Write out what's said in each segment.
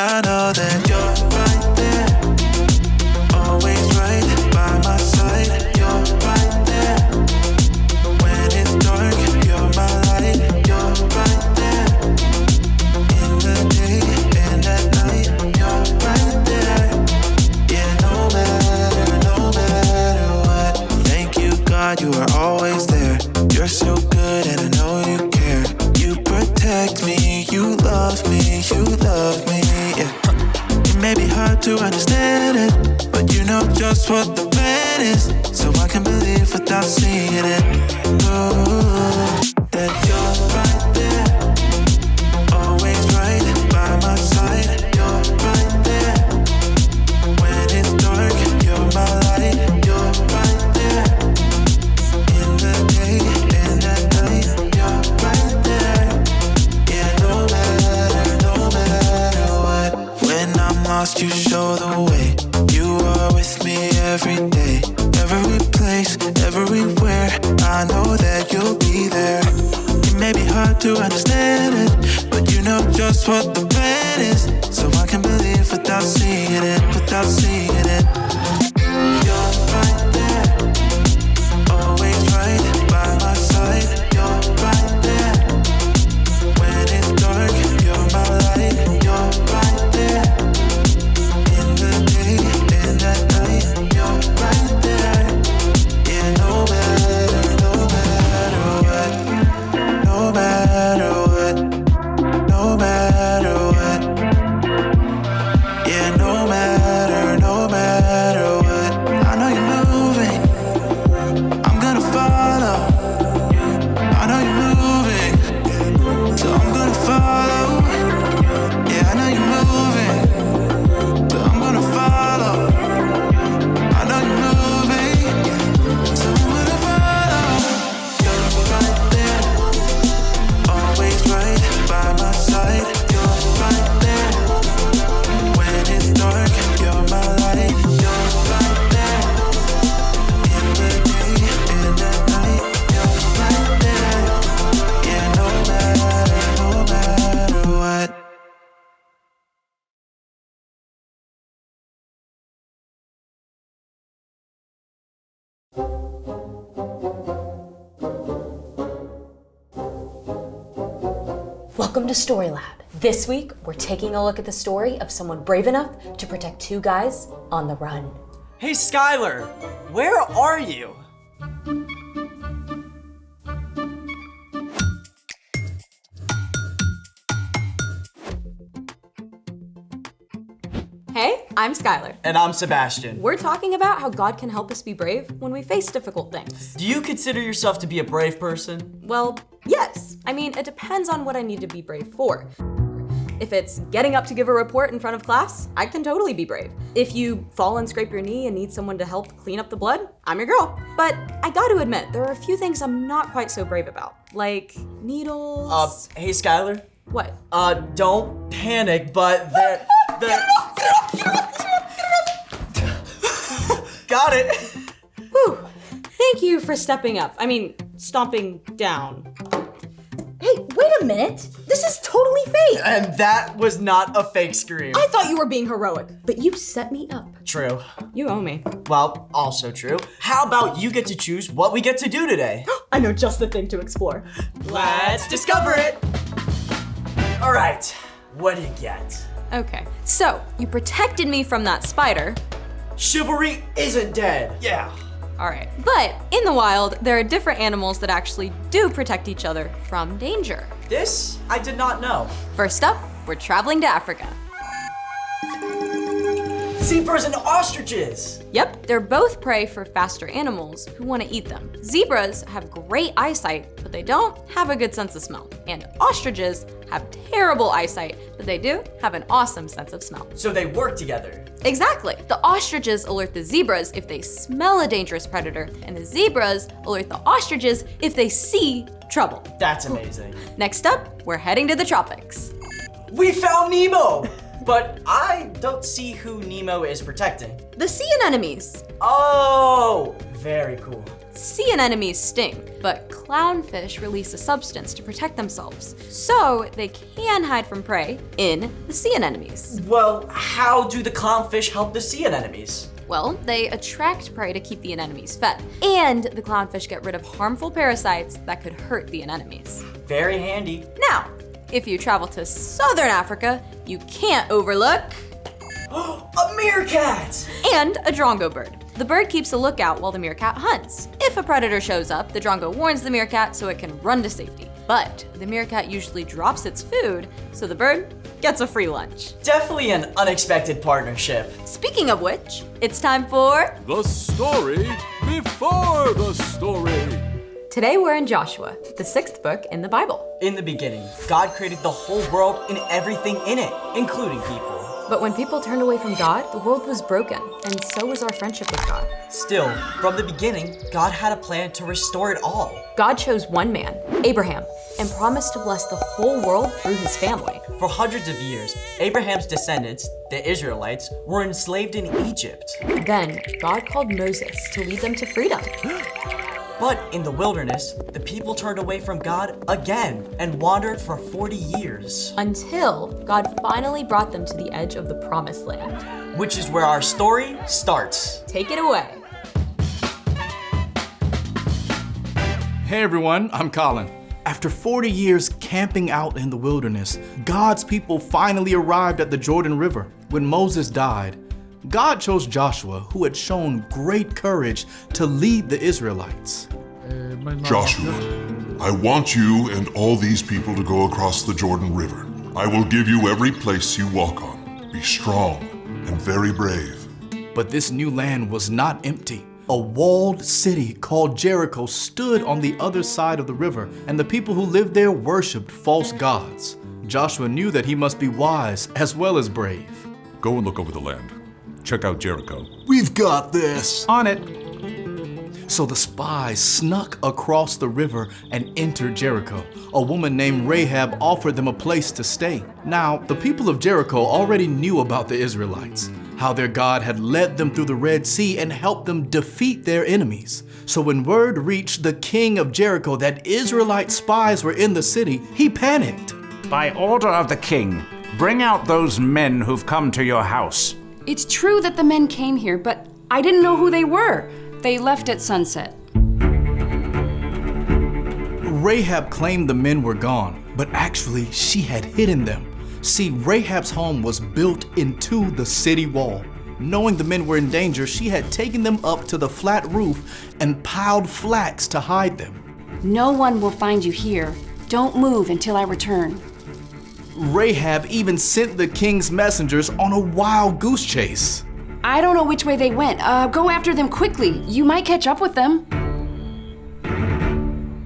I know that you're right there, always right by my side. You're right there, when it's dark, you're my light. You're right there, in the day and at night. You're right there, yeah, no matter what. Thank you, God, you are always there. You're so good and I know you care. You protect me, you love me, yeah. It may be hard to understand it, but you know just what the plan is, so I can believe without seeing it. Ooh, that you're right there, always right by my side. You're right there, when it's dark, you're my light. You're right there, in the day and at night. You're right there, yeah, no matter what. When I'm lost, you show the way. You are with me every day, every place, everywhere. I know that you'll be there. It may be hard to understand it, but you know just what the plan is, so I can believe without seeing it, You're right there, always right by my side. You're right there, when it's dark, you're my light. You're right there, in the day and at night. You're right there, yeah, no matter what, no matter what, yeah, no matter what. I know you're moving, I'm gonna follow. I know you're moving, so I'm gonna follow. Yeah, I know you're moving, so I'm gonna follow. I know you're moving, so I'm gonna follow. You're right there, always right by my side. You're right there, when it's dark, you're my light. You're right there, in the day and at night. You're right there, yeah, no matter what. Welcome to Story Lab. This week, we're taking a look at the story of someone brave enough to protect two guys on the run. Hey, Skylar, where are you? Hey, I'm Skylar. And I'm Sebastian. We're talking about how God can help us be brave when we face difficult things. Do you consider yourself to be a brave person? Well, yes. I mean, it depends on what I need to be brave for. If it's getting up to give a report in front of class, I can totally be brave. If you fall and scrape your knee and need someone to help clean up the blood, I'm your girl. But I gotta admit, there are a few things I'm not quite so brave about, like needles. Hey, Skylar. What? Don't panic, but there. Get it off! Got it. Whew. Thank you for stepping up. I mean, stomping down. Hey, wait a minute. This is totally fake. And that was not a fake scream. I thought you were being heroic, but you set me up. True. You owe me. Well, also true. How about you get to choose what we get to do today? I know just the thing to explore. Let's discover it. All right, what do you get? Okay, so you protected me from that spider. Chivalry isn't dead. Yeah. All right, but in the wild, there are different animals that actually do protect each other from danger. This I did not know. First up, we're traveling to Africa. Zebras and ostriches. Yep, they're both prey for faster animals who want to eat them. Zebras have great eyesight, but they don't have a good sense of smell. And ostriches have terrible eyesight, but they do have an awesome sense of smell. So they work together. Exactly. The ostriches alert the zebras if they smell a dangerous predator, and the zebras alert the ostriches if they see trouble. That's amazing. Next up, we're heading to the tropics. We found Nemo! But I don't see who Nemo is protecting. The sea anemones. Oh, very cool. Sea anemones sting, but clownfish release a substance to protect themselves, so they can hide from prey in the sea anemones. Well, how do the clownfish help the sea anemones? Well, they attract prey to keep the anemones fed, and the clownfish get rid of harmful parasites that could hurt the anemones. Very handy. Now, if you travel to southern Africa, you can't overlook A meerkat! and a drongo bird. The bird keeps a lookout while the meerkat hunts. If a predator shows up, the drongo warns the meerkat so it can run to safety. But the meerkat usually drops its food, so the bird gets a free lunch. Definitely an unexpected partnership. Speaking of which, it's time for The story before the story. Today we're in Joshua, the 6th book in the Bible. In the beginning, God created the whole world and everything in it, including people. But when people turned away from God, the world was broken, and so was our friendship with God. Still, from the beginning, God had a plan to restore it all. God chose one man, Abraham, and promised to bless the whole world through his family. For hundreds of years, Abraham's descendants, the Israelites, were enslaved in Egypt. Then, God called Moses to lead them to freedom. But in the wilderness, the people turned away from God again and wandered for 40 years. Until God finally brought them to the edge of the promised land. Which is where our story starts. Take it away. Hey everyone, I'm Colin. After 40 years camping out in the wilderness, God's people finally arrived at the Jordan River. When Moses died, God chose Joshua, who had shown great courage, to lead the Israelites. Joshua, I want you and all these people to go across the Jordan River. I will give you every place you walk on. Be strong and very brave. But this new land was not empty. A walled city called Jericho stood on the other side of the river, and the people who lived there worshipped false gods. Joshua knew that he must be wise as well as brave. Go and look over the land. Check out Jericho. We've got this. On it! So the spies snuck across the river and entered Jericho. A woman named Rahab offered them a place to stay. Now, the people of Jericho already knew about the Israelites, how their God had led them through the Red Sea and helped them defeat their enemies. So when word reached the king of Jericho that Israelite spies were in the city, he panicked. By order of the king, bring out those men who've come to your house. It's true that the men came here, but I didn't know who they were. They left at sunset. Rahab claimed the men were gone, but actually she had hidden them. See, Rahab's home was built into the city wall. Knowing the men were in danger, she had taken them up to the flat roof and piled flax to hide them. No one will find you here. Don't move until I return. Rahab even sent the king's messengers on a wild goose chase. I don't know which way they went. Go after them quickly. You might catch up with them.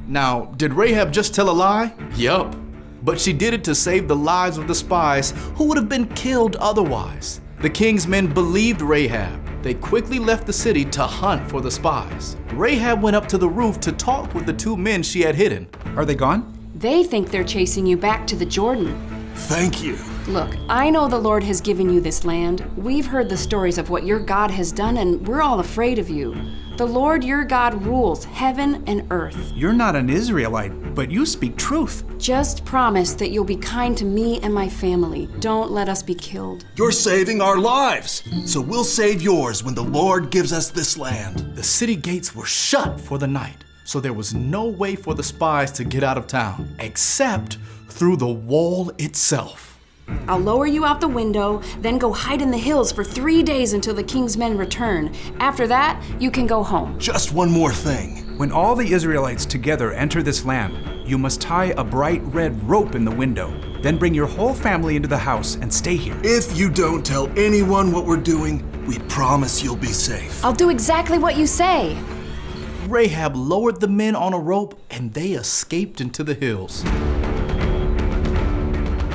Now, did Rahab just tell a lie? Yup. But she did it to save the lives of the spies who would have been killed otherwise. The king's men believed Rahab. They quickly left the city to hunt for the spies. Rahab went up to the roof to talk with the two men she had hidden. Are they gone? They think they're chasing you back to the Jordan. Thank you. Look, I know the Lord has given you this land. We've heard the stories of what your God has done, and we're all afraid of you. The Lord your God rules heaven and earth. You're not an Israelite, but you speak truth. Just promise that you'll be kind to me and my family. Don't let us be killed. You're saving our lives, so we'll save yours when the Lord gives us this land. The city gates were shut for the night, so there was no way for the spies to get out of town, except through the wall itself. I'll lower you out the window, then go hide in the hills for 3 days until the king's men return. After that, you can go home. Just one more thing. When all the Israelites together enter this land, you must tie a bright red rope in the window. Then bring your whole family into the house and stay here. If you don't tell anyone what we're doing, we promise you'll be safe. I'll do exactly what you say. Rahab lowered the men on a rope and they escaped into the hills.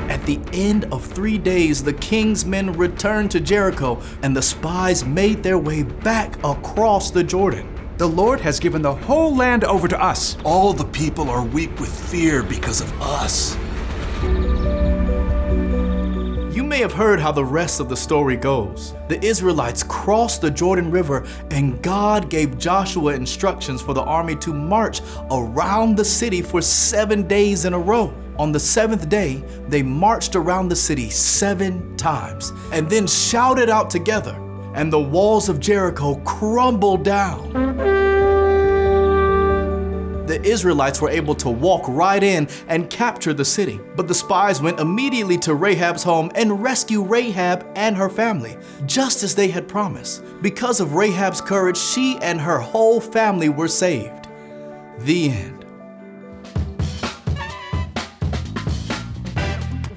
At the end of 3 days, the king's men returned to Jericho and the spies made their way back across the Jordan. The Lord has given the whole land over to us. All the people are weak with fear because of us. You may have heard how the rest of the story goes. The Israelites crossed the Jordan River, and God gave Joshua instructions for the army to march around the city for 7 days in a row. On the 7th day, they marched around the city 7 times and then shouted out together, and the walls of Jericho crumbled down. The Israelites were able to walk right in and capture the city. But the spies went immediately to Rahab's home and rescued Rahab and her family, just as they had promised. Because of Rahab's courage, she and her whole family were saved. The end.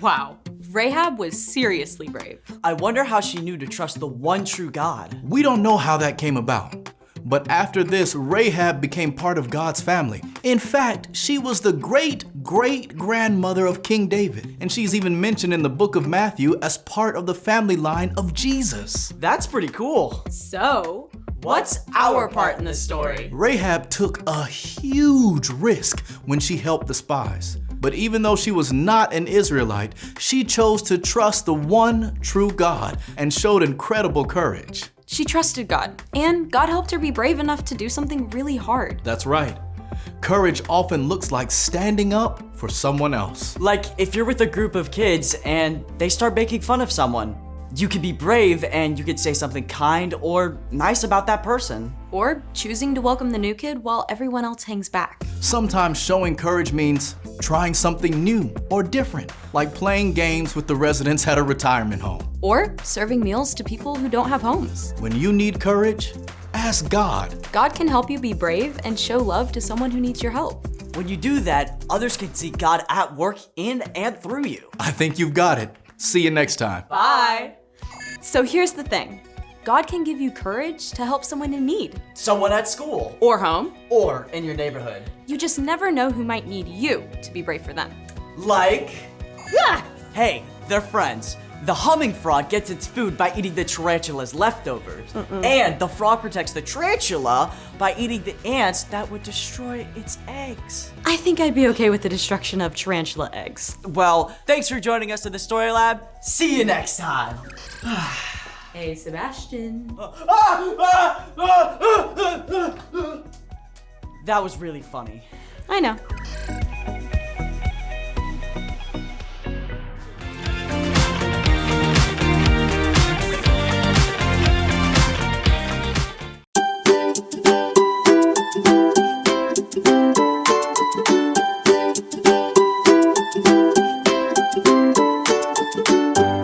Wow. Rahab was seriously brave. I wonder how she knew to trust the one true God. We don't know how that came about. But after this, Rahab became part of God's family. In fact, she was the great-great-grandmother of King David, and she's even mentioned in the book of Matthew as part of the family line of Jesus. That's pretty cool. So, what's our part in the story? Rahab took a huge risk when she helped the spies. But even though she was not an Israelite, she chose to trust the one true God and showed incredible courage. She trusted God, and God helped her be brave enough to do something really hard. That's right. Courage often looks like standing up for someone else. Like if you're with a group of kids and they start making fun of someone, you could be brave and you could say something kind or nice about that person. Or choosing to welcome the new kid while everyone else hangs back. Sometimes showing courage means trying something new or different, like playing games with the residents at a retirement home. Or serving meals to people who don't have homes. When you need courage, ask God. God can help you be brave and show love to someone who needs your help. When you do that, others can see God at work in and through you. I think you've got it. See you next time. Bye. So here's the thing. God can give you courage to help someone in need. Someone at school. Or home. Or in your neighborhood. You just never know who might need you to be brave for them. Like... Hey, they're friends. The humming frog gets its food by eating the tarantula's leftovers. And the frog protects the tarantula by eating the ants that would destroy its eggs. I think I'd be okay with the destruction of tarantula eggs. Well, thanks for joining us in the Story Lab. See you next time. Hey, Sebastian. That was really funny. I know.